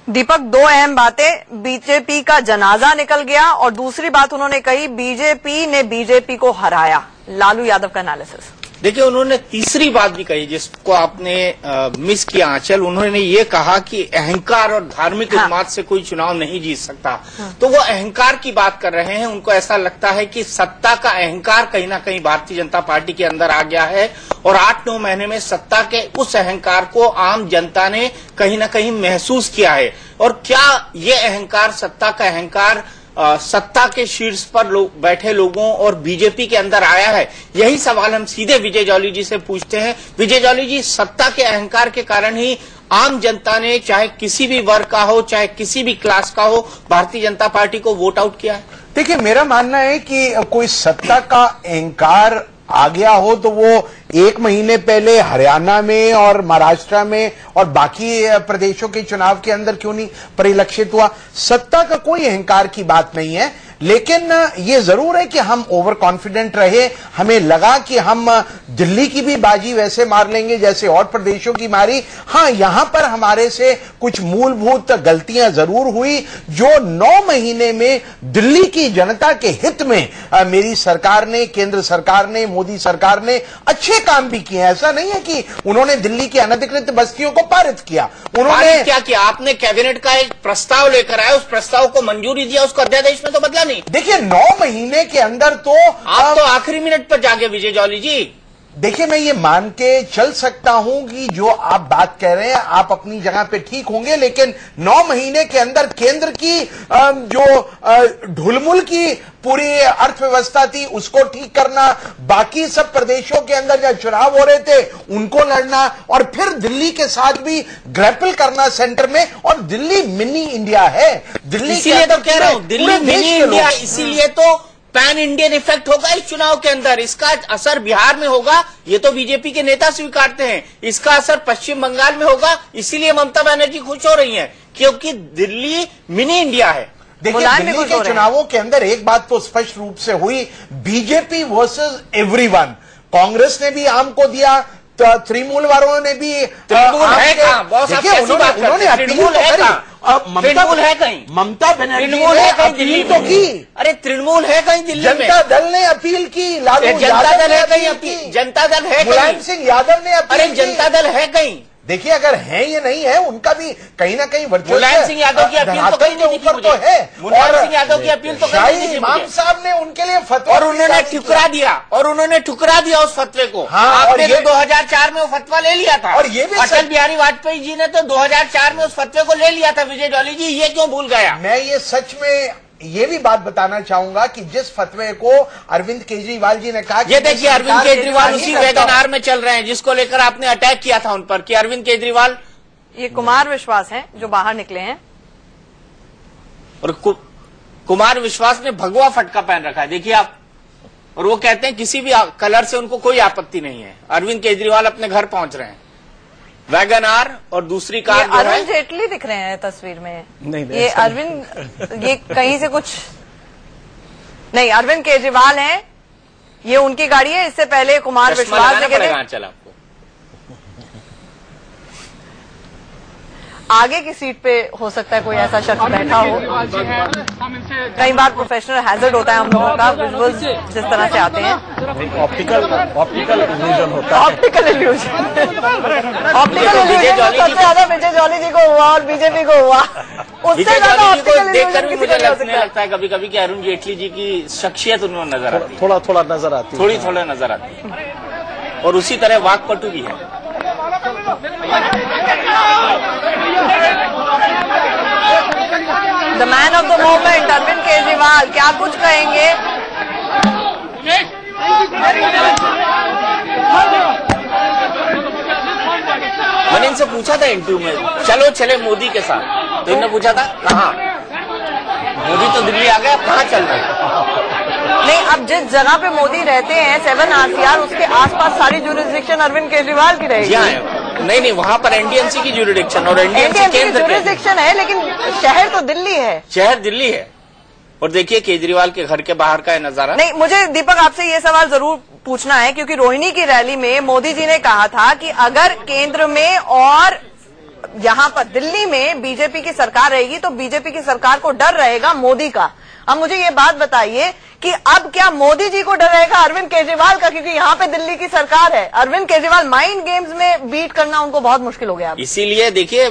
दीपक, 2 अहम बातें, बीजेपी का जनाजा निकल गया और दूसरी बात उन्होंने कही बीजेपी ने बीजेपी को हराया। लालू यादव का एनालिसिस। देखिए, उन्होंने तीसरी बात भी कही जिसको आपने मिस किया आंचल। उन्होंने ये कहा कि अहंकार और धार्मिक उन्माद से कोई चुनाव नहीं जीत सकता। तो वो अहंकार की बात कर रहे हैं। उनको ऐसा लगता है कि सत्ता का अहंकार कहीं ना कहीं भारतीय जनता पार्टी के अंदर आ गया है और 8-9 महीने में सत्ता के उस अहंकार को आम जनता ने कहीं ना कहीं महसूस किया है। और क्या ये अहंकार, सत्ता का अहंकार, सत्ता के शीर्ष पर बैठे लोगों और बीजेपी के अंदर आया है? यही सवाल हम सीधे विजय जॉली जी से पूछते हैं। विजय जॉली जी, सत्ता के अहंकार के कारण ही आम जनता ने, चाहे किसी भी वर्ग का हो, चाहे किसी भी क्लास का हो, भारतीय जनता पार्टी को वोट आउट किया है? देखिए, मेरा मानना है कि कोई सत्ता का अहंकार आ गया हो तो वो 1 महीने पहले हरियाणा में और महाराष्ट्र में और बाकी प्रदेशों के चुनाव के अंदर क्यों नहीं परिलक्षित हुआ। सत्ता का कोई अहंकार की बात नहीं है, लेकिन ये जरूर है कि हम ओवर कॉन्फिडेंट रहे। हमें लगा कि हम दिल्ली की भी बाजी वैसे मार लेंगे जैसे और प्रदेशों की मारी। हाँ, यहां पर हमारे से कुछ मूलभूत गलतियां जरूर हुई जो 9 महीने में दिल्ली की जनता के हित में मेरी सरकार ने, केंद्र सरकार ने, मोदी सरकार ने अच्छे काम भी किए। ऐसा नहीं है कि उन्होंने दिल्ली की अनधिकृत बस्तियों को पारित किया। उन्होंने क्या किया? आपने कैबिनेट का एक प्रस्ताव लेकर आया, उस प्रस्ताव को मंजूरी दिया, उसको अध्यादेश में तो बदला नहीं। देखिए, 9 महीने के अंदर तो आप तो आखिरी मिनट पर जागे विजय जॉली जी। देखिए, मैं ये मान के चल सकता हूं कि जो आप बात कह रहे हैं आप अपनी जगह पे ठीक होंगे, लेकिन 9 महीने के अंदर केंद्र की जो ढुलमुल की पूरी अर्थव्यवस्था थी उसको ठीक करना, बाकी सब प्रदेशों के अंदर जब चुनाव हो रहे थे उनको लड़ना और फिर दिल्ली के साथ भी ग्रैपल करना सेंटर में। और दिल्ली मिनी इंडिया है, दिल्ली इसीलिए तो कह रहा हूं दिल्ली मिनी इंडिया, इसीलिए तो पैन इंडियन इफेक्ट होगा इस चुनाव के अंदर। इसका असर बिहार में होगा, ये तो बीजेपी के नेता स्वीकारते हैं। इसका असर पश्चिम बंगाल में होगा, इसीलिए ममता बनर्जी खुश हो रही हैं क्योंकि दिल्ली मिनी इंडिया है। देखिए, दिल्ली के चुनावों के अंदर एक बात तो स्पष्ट रूप से हुई, बीजेपी वर्सेस एवरीवन। कांग्रेस ने भी आम को दिया, तृणमूल वालों ने भी तृणमूल है कहां? उन्होंने तृणमूल है कहीं? ममता बनर्जी ने अपील तो की। अरे तृणमूल है कहीं दिल्ली में? जनता दल ने अपील की, लालू जनता दल है कहीं? जनता दल है कहीं? मुलायम सिंह यादव ने अपील की। अरे जनता दल है कहीं? देखिए, अगर है ये नहीं है, उनका भी कहीं ना कहीं वर्चस्व। मुलायम सिंह यादव की अपील तो कहीं नहीं ऊपर तो है। मुलायम सिंह यादव की अपील तो कहीं नहीं। इमाम साहब ने उनके लिए फतवा और उन्होंने ठुकरा दिया उस फतवे को। आपने तो 2004 में वो फतवा ले लिया था। और ये भी अटल बिहारी वाजपेयी जी ने तो 2004 में उस फतवे को ले लिया था। विजय जॉली जी, ये क्यों भूल गया? मैं ये सच में ये भी बात बताना चाहूंगा कि जिस फतवे को अरविंद केजरीवाल जी ने कहा, ये देखिए अरविंद केजरीवाल उसी वैगनआर में चल रहे हैं जिसको लेकर आपने अटैक किया था उन पर कि अरविंद केजरीवाल। ये कुमार विश्वास हैं जो बाहर निकले हैं और कुमार विश्वास ने भगवा फटका पहन रखा है, देखिए आप। और वो कहते हैं किसी भी कलर से उनको कोई आपत्ति नहीं है। अरविंद केजरीवाल अपने घर पहुंच रहे हैं, वैगनआर और दूसरी कार जो है। अरुण जेटली दिख रहे हैं तस्वीर में। नहीं, ये अरविंद, ये कहीं से कुछ नहीं, अरविंद केजरीवाल हैं ये उनकी गाड़ी है। इससे पहले कुमार विश्वास ने चला आगे की सीट पे हो सकता है कोई ऐसा शख्स बैठा हो। कई बार प्रोफेशनल हैजर्ड होता है हम लोगों का, विजुअल्स जिस तरह से आते हैं ऑप्टिकल इल्यूजन होता है। ऑप्टिकल इल्यूजन सबसे ज्यादा विजय जॉली जी को हुआ और बीजेपी को हुआ। उससे ज्यादा ऑप्टिकल देखकर भी मुझे लगता है कभी कभी कि अरुण जेटली जी की शख्सियत उन्होंने नजर आती है, थोड़ा नजर आती है, थोड़ी नजर आती है। और उसी तरह वाकपटु भी है। The man of the moment Arvind Kejriwal क्या कुछ कहेंगे। मैंने इनसे पूछा था इंटरव्यू में, चलो चले मोदी के साथ, तो इन्होंने पूछा था कहाँ, मोदी तो दिल्ली आ गया, कहाँ चल रहा है। नहीं, अब जिस जगह पे मोदी रहते हैं 7 RCR, उसके आसपास सारी जुरिस्डिक्शन अरविंद केजरीवाल की रहेगी। नहीं, वहाँ पर एनडीएमसी की जुरिस्डिक्शन और एनडीएमसी केंद्र की जुरिस्डिक्शन है, लेकिन शहर तो दिल्ली है। शहर दिल्ली है। और देखिए केजरीवाल के घर के बाहर का है नजारा। नहीं, मुझे दीपक आपसे ये सवाल जरूर पूछना है, क्योंकि रोहिणी की रैली में मोदी जी ने कहा था कि अगर केंद्र में और यहाँ पर दिल्ली में बीजेपी की सरकार रहेगी तो बीजेपी की सरकार को डर रहेगा मोदी का। अब मुझे ये बात बताइए कि अब क्या मोदी जी को डर रहेगा अरविंद केजरीवाल का, क्योंकि यहाँ पे दिल्ली की सरकार है। अरविंद केजरीवाल माइंड गेम्स में बीट करना उनको बहुत मुश्किल हो गया। इसीलिए देखिए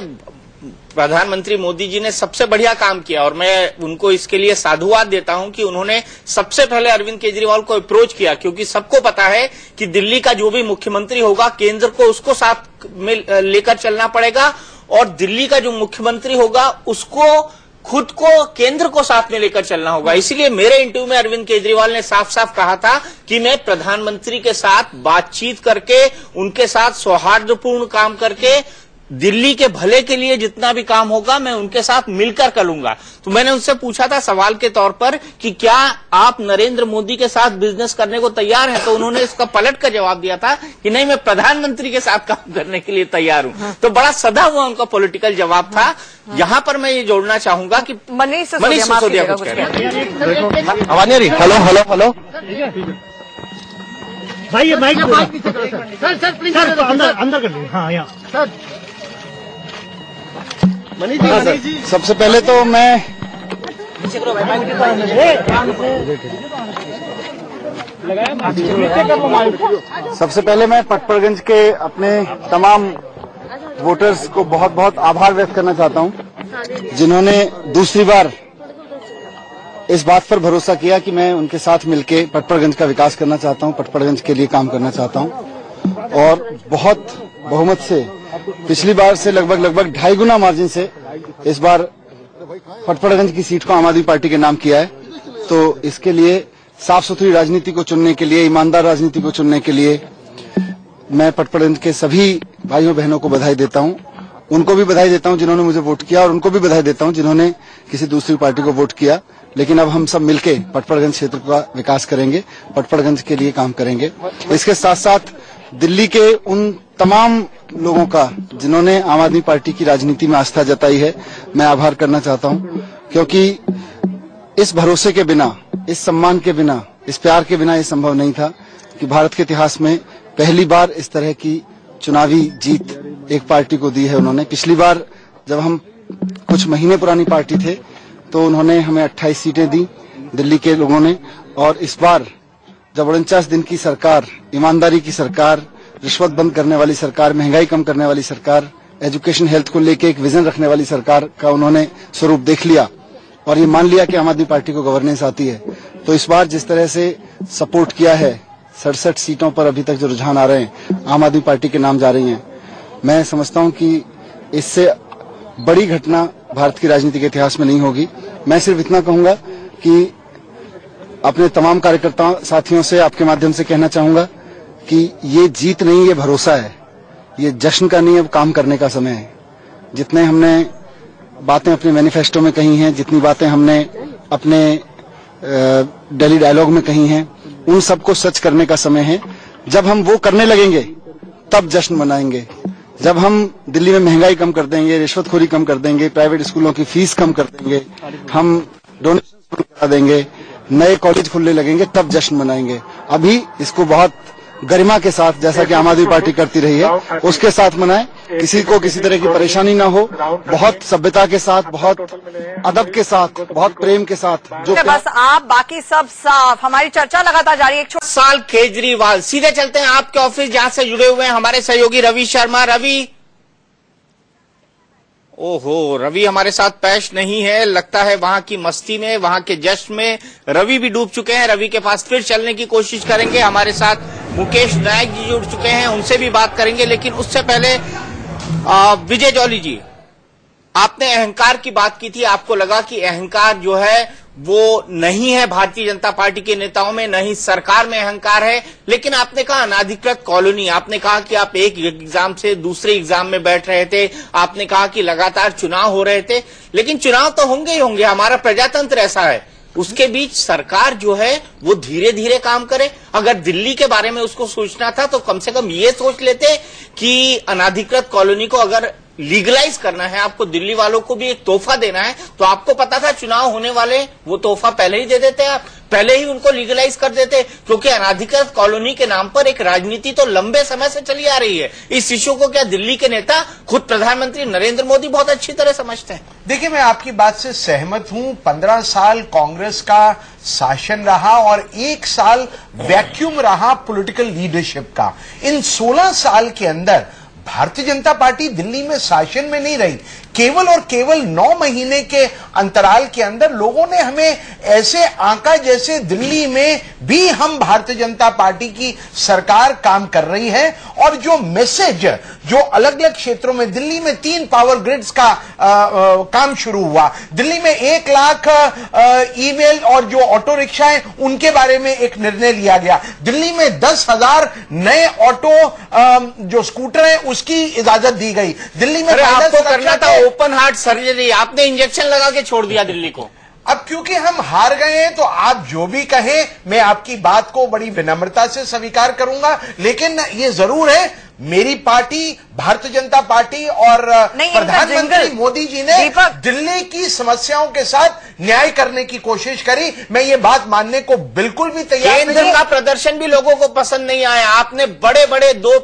प्रधानमंत्री मोदी जी ने सबसे बढ़िया काम किया और मैं उनको इसके लिए साधुवाद देता हूं कि उन्होंने सबसे पहले अरविंद केजरीवाल को अप्रोच किया, क्योंकि सबको पता है कि दिल्ली का जो भी मुख्यमंत्री होगा केंद्र को उसको साथ में लेकर चलना पड़ेगा और दिल्ली का जो मुख्यमंत्री होगा उसको खुद को केंद्र को साथ में लेकर चलना होगा। इसीलिए मेरे इंटरव्यू में अरविंद केजरीवाल ने साफ साफ कहा था कि मैं प्रधानमंत्री के साथ बातचीत करके उनके साथ सौहार्दपूर्ण काम करके दिल्ली के भले के लिए जितना भी काम होगा मैं उनके साथ मिलकर करूंगा। तो मैंने उनसे पूछा था सवाल के तौर पर कि क्या आप नरेंद्र मोदी के साथ बिजनेस करने को तैयार हैं, तो उन्होंने इसका पलट कर जवाब दिया था कि नहीं, मैं प्रधानमंत्री के साथ काम करने के लिए तैयार हूं। तो बड़ा सदा हुआ उनका पॉलिटिकल जवाब था। यहाँ पर मैं ये जोड़ना चाहूंगा कि मनीष सिसोदिया कुछ कह रहे हैं। आवाज नहीं रही। हेलो भाई ये माइक सर अंदर कर लीजिए। हाँ यहाँ मनीष जी, सबसे पहले तो मैं पटपड़गंज के अपने तमाम वोटर्स को बहुत बहुत आभार व्यक्त करना चाहता हूं, जिन्होंने दूसरी बार इस बात पर भरोसा किया कि मैं उनके साथ मिलकर पटपड़गंज का विकास करना चाहता हूं, पटपड़गंज के लिए काम करना चाहता हूं। और बहुत बहुमत से पिछली बार से लगभग 2.5 गुना मार्जिन से इस बार पटपड़गंज की सीट को आम आदमी पार्टी के नाम किया है। तो इसके लिए साफ सुथरी राजनीति को चुनने के लिए, ईमानदार राजनीति को चुनने के लिए मैं पटपड़गंज के सभी भाइयों बहनों को बधाई देता हूं। उनको भी बधाई देता हूं जिन्होंने मुझे वोट किया और उनको भी बधाई देता हूं जिन्होंने किसी दूसरी पार्टी को वोट किया। लेकिन अब हम सब मिलके पटपड़गंज क्षेत्र का विकास करेंगे, पटपड़गंज के लिए काम करेंगे। इसके साथ साथ दिल्ली के उन तमाम लोगों का जिन्होंने आम आदमी पार्टी की राजनीति में आस्था जताई है, मैं आभार करना चाहता हूं, क्योंकि इस भरोसे के बिना, इस सम्मान के बिना, इस प्यार के बिना ये संभव नहीं था कि भारत के इतिहास में पहली बार इस तरह की चुनावी जीत एक पार्टी को दी है उन्होंने। पिछली बार जब हम कुछ महीने पुरानी पार्टी थे तो उन्होंने हमें 28 सीटें दी दिल्ली के लोगों ने, और इस बार जब 49 दिन की सरकार, ईमानदारी की सरकार, रिश्वत बंद करने वाली सरकार, महंगाई कम करने वाली सरकार, एजुकेशन हेल्थ को लेके एक विजन रखने वाली सरकार का उन्होंने स्वरूप देख लिया और ये मान लिया कि आम आदमी पार्टी को गवर्नेंस आती है। तो इस बार जिस तरह से सपोर्ट किया है, 67 सीटों पर अभी तक जो रुझान आ रहे हैं आम आदमी पार्टी के नाम जा रही हैं, मैं समझता हूं कि इससे बड़ी घटना भारत की राजनीति के इतिहास में नहीं होगी। मैं सिर्फ इतना कहूंगा कि अपने तमाम कार्यकर्ताओं साथियों से आपके माध्यम से कहना चाहूंगा कि ये जीत नहीं, ये भरोसा है, ये जश्न का नहीं, अब काम करने का समय है। जितने हमने बातें अपने मैनिफेस्टो में कही हैं, जितनी बातें हमने अपने दिल्ली डायलॉग में कही हैं, उन सबको सच करने का समय है। जब हम वो करने लगेंगे तब जश्न मनाएंगे। जब हम दिल्ली में महंगाई कम कर देंगे, रिश्वतखोरी कम कर देंगे, प्राइवेट स्कूलों की फीस कम कर देंगे, हम डोनेशन करा देंगे, नए कॉलेज खुलने लगेंगे, तब जश्न मनाएंगे। अभी इसको बहुत गरिमा के साथ, जैसा कि आम आदमी पार्टी करती रही है, उसके साथ मनाएं। किसी को किसी तरह की परेशानी ना हो, बहुत सभ्यता के साथ, बहुत अदब के साथ, बहुत प्रेम के साथ। जो बस आप, बाकी सब साफ। हमारी चर्चा लगातार जारी है। 1 साल केजरीवाल। सीधे चलते हैं आपके ऑफिस जहां से जुड़े हुए हैं हमारे सहयोगी रवि शर्मा। रवि, ओहो, रवि हमारे साथ पेश नहीं है, लगता है वहां की मस्ती में, वहां के जश्न में रवि भी डूब चुके हैं। रवि के पास फिर चलने की कोशिश करेंगे। हमारे साथ मुकेश नायक जी जुड़ चुके हैं, उनसे भी बात करेंगे। लेकिन उससे पहले विजय जॉली जी, आपने अहंकार की बात की थी। आपको लगा कि अहंकार जो है वो नहीं है भारतीय जनता पार्टी के नेताओं में, नहीं सरकार में अहंकार है। लेकिन आपने कहा अनाधिकृत कॉलोनी, आपने कहा कि आप एक एग्जाम से दूसरे एग्जाम में बैठ रहे थे, आपने कहा कि लगातार चुनाव हो रहे थे। लेकिन चुनाव तो होंगे ही होंगे, हमारा प्रजातंत्र ऐसा है। उसके बीच सरकार जो है वो धीरे धीरे काम करे। अगर दिल्ली के बारे में उसको सोचना था तो कम से कम ये सोच लेते कि अनाधिकृत कॉलोनी को अगर लीगलाइज करना है, आपको दिल्ली वालों को भी एक तोहफा देना है, तो आपको पता था चुनाव होने वाले, वो तोहफा पहले ही दे देते आप, पहले ही उनको लीगलाइज कर देते। क्योंकि अनाधिकृत कॉलोनी के नाम पर एक राजनीति तो लंबे समय से चली आ रही है। इस इश्यू को क्या दिल्ली के नेता, खुद प्रधानमंत्री नरेंद्र मोदी बहुत अच्छी तरह समझते हैं? देखिए, मैं आपकी बात से सहमत हूं। 15 साल कांग्रेस का शासन रहा और 1 साल वैक्यूम रहा पॉलिटिकल लीडरशिप का। इन 16 साल के अंदर भारतीय जनता पार्टी दिल्ली में शासन में नहीं रही। केवल और केवल 9 महीने के अंतराल के अंदर लोगों ने हमें ऐसे आंका जैसे दिल्ली में भी हम भारतीय जनता पार्टी की सरकार काम कर रही है। और जो मैसेज जो अलग अलग क्षेत्रों में, दिल्ली में 3 पावर ग्रिड्स का काम शुरू हुआ, दिल्ली में 1 लाख ईमेल और जो ऑटो रिक्शा है उनके बारे में एक निर्णय लिया गया, दिल्ली में 10,000 नए ऑटो जो स्कूटर है उसकी इजाजत दी गई, दिल्ली में आपको करना था ओपन हार्ट सर्जरी, आपने इंजेक्शन लगा के छोड़ दिया दिल्ली को। अब क्योंकि हम हार गए हैं तो आप जो भी कहें मैं आपकी बात को बड़ी विनम्रता से स्वीकार करूंगा। लेकिन ये जरूर है, मेरी पार्टी भारतीय जनता पार्टी और प्रधानमंत्री मोदी जी ने दिल्ली की समस्याओं के साथ न्याय करने की कोशिश करी। मैं ये बात मानने को बिल्कुल भी तैयार नहीं। केंद्र का प्रदर्शन भी लोगों को पसंद नहीं आया। आपने बड़े बड़े 2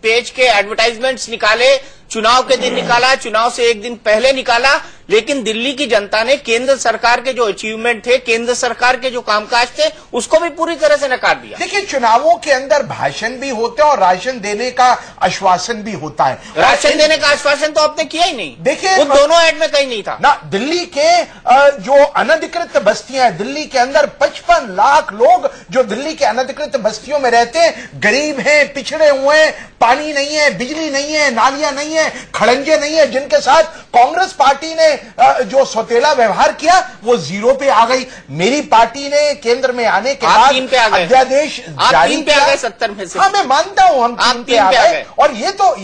पेज के एडवर्टाइजमेंट्स निकाले, चुनाव के दिन निकाला, चुनाव से 1 दिन पहले निकाला, लेकिन दिल्ली की जनता ने केंद्र सरकार के जो अचीवमेंट थे, केंद्र सरकार के जो कामकाज थे, उसको भी पूरी तरह से नकार दिया। देखिए, चुनावों के अंदर भाषण भी होते हैं और राशन देने का आश्वासन भी होता है। राशन देने का आश्वासन तो आपने किया ही नहीं। देखिए, उन दोनों ऐड में कहीं नहीं था ना। दिल्ली के जो अनधिकृत बस्तियां हैं, दिल्ली के अंदर 55 लाख लोग जो दिल्ली के अनधिकृत बस्तियों में रहते हैं, गरीब हैं, पिछड़े हुए हैं, पानी नहीं है, बिजली नहीं है, नालियां नहीं है, खड़ंजे नहीं है, जिनके साथ कांग्रेस पार्टी ने जो सौतेला व्यवहार किया वो 0 पे आ गई। मेरी पार्टी ने केंद्र में आने के बाद अध्यादेश जारी किया। 70 में से। हाँ, मैं मानता हूं हम 3 पे आ गए। और ये तो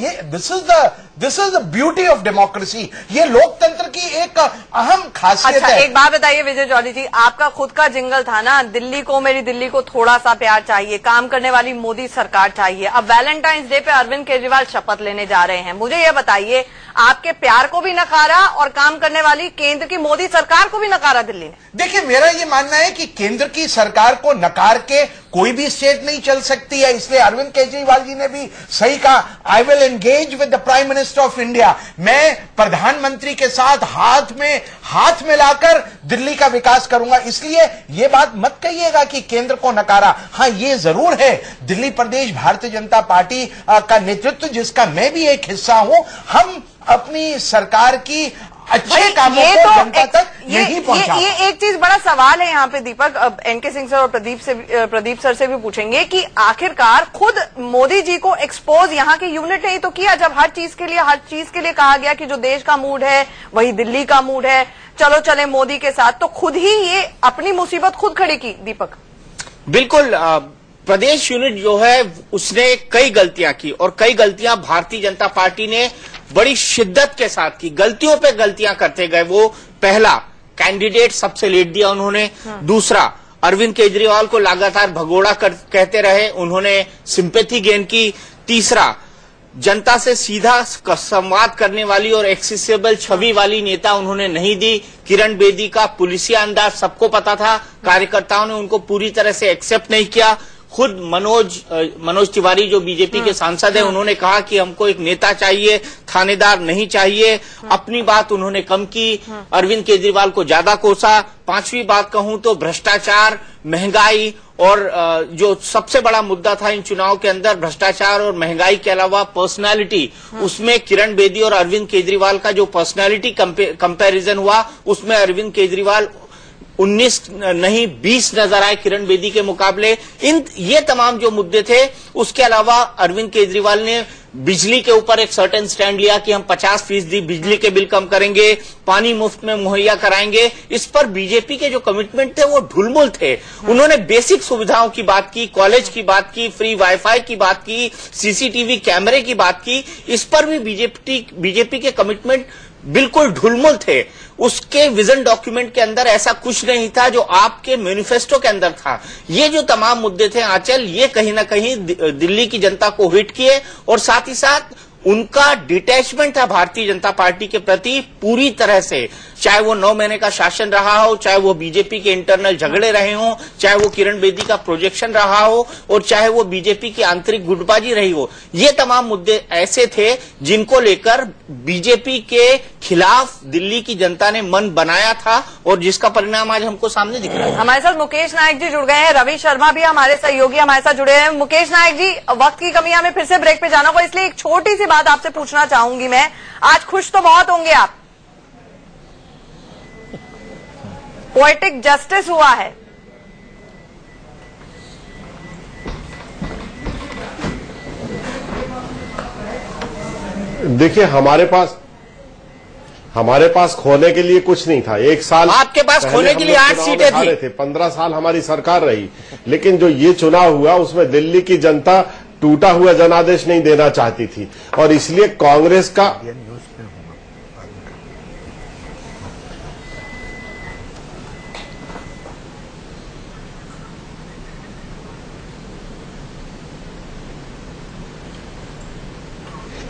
this is the beauty of democracy. ये लोकतंत्र की एक अहम खासियत है। एक बात बताइए विजय जॉली जी, आपका खुद का जिंगल था ना, दिल्ली को, मेरी दिल्ली को थोड़ा सा प्यार चाहिए, काम करने वाली मोदी सरकार चाहिए। अब वैलेंटाइंस डे पे अरविंद केजरीवाल शपथ लेने जा रहे हैं। मुझे ये बताइए, आपके प्यार को भी नकारा और काम करने वाली केंद्र की मोदी सरकार को भी नकारा दिल्ली ने। देखिए, मेरा ये मानना है कि केंद्र की सरकार को नकार के कोई भी स्टेट नहीं चल सकती है। इसलिए अरविंद केजरीवाल जी ने भी सही कहा, I will engage with the prime minister of India. मैं प्रधानमंत्री के साथ हाथ में हाथ मिलाकर दिल्ली का विकास करूंगा। इसलिए ये बात मत कहिएगा कि केंद्र को नकारा। हाँ, ये जरूर है, दिल्ली प्रदेश भारतीय जनता पार्टी का नेतृत्व, जिसका मैं भी एक हिस्सा हूं, हम अपनी सरकार की अच्छे कामों को जनता तक नहीं पहुंचा। ये एक चीज बड़ा सवाल है यहाँ पे दीपक, अब एनके सिंह सर और प्रदीप सर से भी पूछेंगे कि आखिरकार खुद मोदी जी को एक्सपोज यहाँ की यूनिट ने ही तो किया, जब हर चीज के लिए कहा गया कि जो देश का मूड है वही दिल्ली का मूड है, चलो चले मोदी के साथ, तो खुद ही ये अपनी मुसीबत खुद खड़ी की। दीपक, बिल्कुल, प्रदेश यूनिट जो है उसने कई गलतियां की और कई गलतियां भारतीय जनता पार्टी ने बड़ी शिद्दत के साथ की। गलतियों पे गलतियां करते गए। वो पहला, कैंडिडेट सबसे लेट दिया उन्होंने। दूसरा, अरविंद केजरीवाल को लगातार भगोड़ा कहते रहे, उन्होंने सिंपैथी गेन की। तीसरा, जनता से सीधा संवाद करने वाली और एक्सेसिबल छवि वाली नेता उन्होंने नहीं दी। किरण बेदी का पुलिसिया अंदाज सबको पता था, कार्यकर्ताओं ने उनको पूरी तरह से एक्सेप्ट नहीं किया। खुद मनोज तिवारी जो बीजेपी के सांसद हैं, उन्होंने कहा कि हमको एक नेता चाहिए, थानेदार नहीं चाहिए। अपनी बात उन्होंने कम की, अरविंद केजरीवाल को ज्यादा कोसा। पांचवी बात कहूं तो भ्रष्टाचार, महंगाई और जो सबसे बड़ा मुद्दा था इन चुनाव के अंदर, भ्रष्टाचार और महंगाई के अलावा पर्सनालिटी, उसमें किरण बेदी और अरविंद केजरीवाल का जो पर्सनालिटी कंपैरिजन हुआ, उसमें अरविंद केजरीवाल 19 नहीं 20 नजर आए किरण बेदी के मुकाबले। ये तमाम जो मुद्दे थे, उसके अलावा अरविंद केजरीवाल ने बिजली के ऊपर एक सर्टेन स्टैंड लिया कि हम 50% बिजली के बिल कम करेंगे, पानी मुफ्त में मुहैया कराएंगे। इस पर बीजेपी के जो कमिटमेंट थे वो ढुलमुल थे। उन्होंने बेसिक सुविधाओं की बात की, कॉलेज की बात की, फ्री वाईफाई की बात की, सीसीटीवी कैमरे की बात की। इस पर भी बीजेपी के कमिटमेंट बिल्कुल ढुलमुल थे। उसके विजन डॉक्यूमेंट के अंदर ऐसा कुछ नहीं था जो आपके मैनिफेस्टो के अंदर था। ये जो तमाम मुद्दे थे आंचल, ये कहीं ना कहीं दिल्ली की जनता को हिट किए और साथ ही साथ उनका डिटैचमेंट था भारतीय जनता पार्टी के प्रति पूरी तरह से। चाहे वो 9 महीने का शासन रहा हो, चाहे वो बीजेपी के इंटरनल झगड़े रहे हों, चाहे वो किरण बेदी का प्रोजेक्शन रहा हो और चाहे वो बीजेपी की आंतरिक गुटबाजी रही हो, ये तमाम मुद्दे ऐसे थे जिनको लेकर बीजेपी के खिलाफ दिल्ली की जनता ने मन बनाया था और जिसका परिणाम आज हमको सामने दिख रहा है। हमारे साथ मुकेश नायक जी जुड़ गए हैं, रवि शर्मा भी हमारे सहयोगी हमारे साथ जुड़े हैं। मुकेश नायक जी, वक्त की कमी, हमें फिर से ब्रेक पे जाना होगा, इसलिए एक छोटी सी बात आपसे पूछना चाहूंगी मैं। आज खुश तो बहुत होंगे आप, पोएटिक जस्टिस हुआ है। देखिए, हमारे पास खोने के लिए कुछ नहीं था। 1 साल आपके पास खोने के लिए 8 सीटें थी। 15 साल हमारी सरकार रही, लेकिन जो ये चुनाव हुआ उसमें दिल्ली की जनता टूटा हुआ जनादेश नहीं देना चाहती थी और इसलिए कांग्रेस का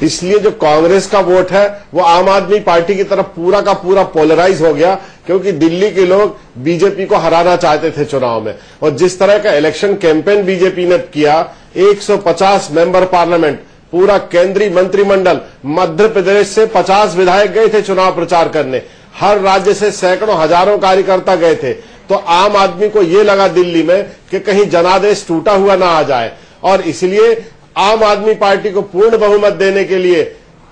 इसलिए जो कांग्रेस का वोट है वो आम आदमी पार्टी की तरफ पूरा का पूरा पोलराइज हो गया, क्योंकि दिल्ली के लोग बीजेपी को हराना चाहते थे चुनाव में। और जिस तरह का इलेक्शन कैंपेन बीजेपी ने किया, 150 मेंबर पार्लियामेंट, पूरा केंद्रीय मंत्रिमंडल, मध्य प्रदेश से 50 विधायक गए थे चुनाव प्रचार करने, हर राज्य से सैकड़ों हजारों कार्यकर्ता गए थे। तो आम आदमी को ये लगा दिल्ली में कि कहीं जनादेश टूटा हुआ ना आ जाए और इसलिए आम आदमी पार्टी को पूर्ण बहुमत देने के लिए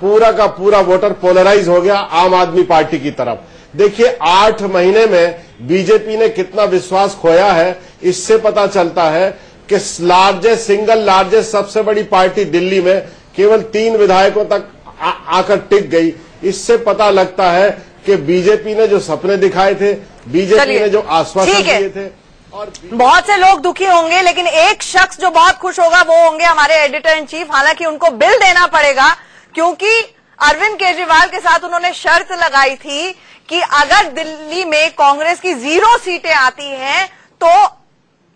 पूरा का पूरा वोटर पोलराइज हो गया आम आदमी पार्टी की तरफ। देखिए, 8 महीने में बीजेपी ने कितना विश्वास खोया है, इससे पता चलता है कि सिंगल लार्जेस्ट सबसे बड़ी पार्टी दिल्ली में केवल 3 विधायकों तक आकर टिक गई। इससे पता लगता है कि बीजेपी ने जो सपने दिखाए थे, बीजेपी ने जो आश्वासन दिए थे, और बहुत से लोग दुखी होंगे, लेकिन एक शख्स जो बहुत खुश होगा वो होंगे हमारे एडिटर इन चीफ। हालांकि उनको बिल देना पड़ेगा, क्योंकि अरविंद केजरीवाल के साथ उन्होंने शर्त लगाई थी कि अगर दिल्ली में कांग्रेस की 0 सीटें आती हैं तो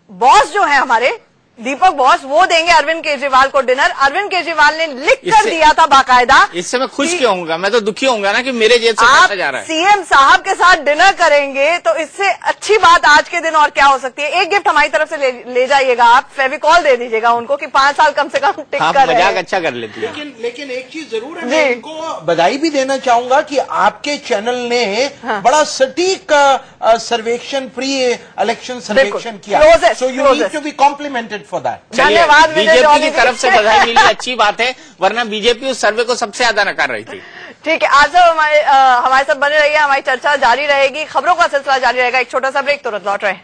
बॉस जो है हमारे दीपक बॉस, वो देंगे अरविंद केजरीवाल को डिनर। अरविंद केजरीवाल ने लिख कर दिया था बाकायदा। इससे मैं खुश क्यों होऊंगा? मैं तो दुखी होऊंगा ना कि मेरे जेब से पैसा जा रहा है। सीएम साहब के साथ डिनर करेंगे तो इससे अच्छी बात आज के दिन और क्या हो सकती है। एक गिफ्ट हमारी तरफ से ले जाइएगा, आप फेविकॉल दे दीजिएगा उनको कि 5 साल कम से कम टिक कर मजाक अच्छा कर लेती है। लेकिन एक चीज जरूर है, मैं इनको बधाई भी देना चाहूंगा कि आपके चैनल ने बड़ा सटीक सर्वेक्षण, प्री इलेक्शन सर्वेक्षण किया। So you need to be complimented for that. धन्यवाद। बीजेपी की तरफ से बधाई मिली, अच्छी बात है, वरना बीजेपी उस सर्वे को सबसे ज्यादा नकार रही थी। ठीक है, आज हमारे साथ बने रहिए, हमारी चर्चा जारी रहेगी, खबरों का सिलसिला जारी रहेगा। एक छोटा सा ब्रेक, तुरंत लौट रहे हैं।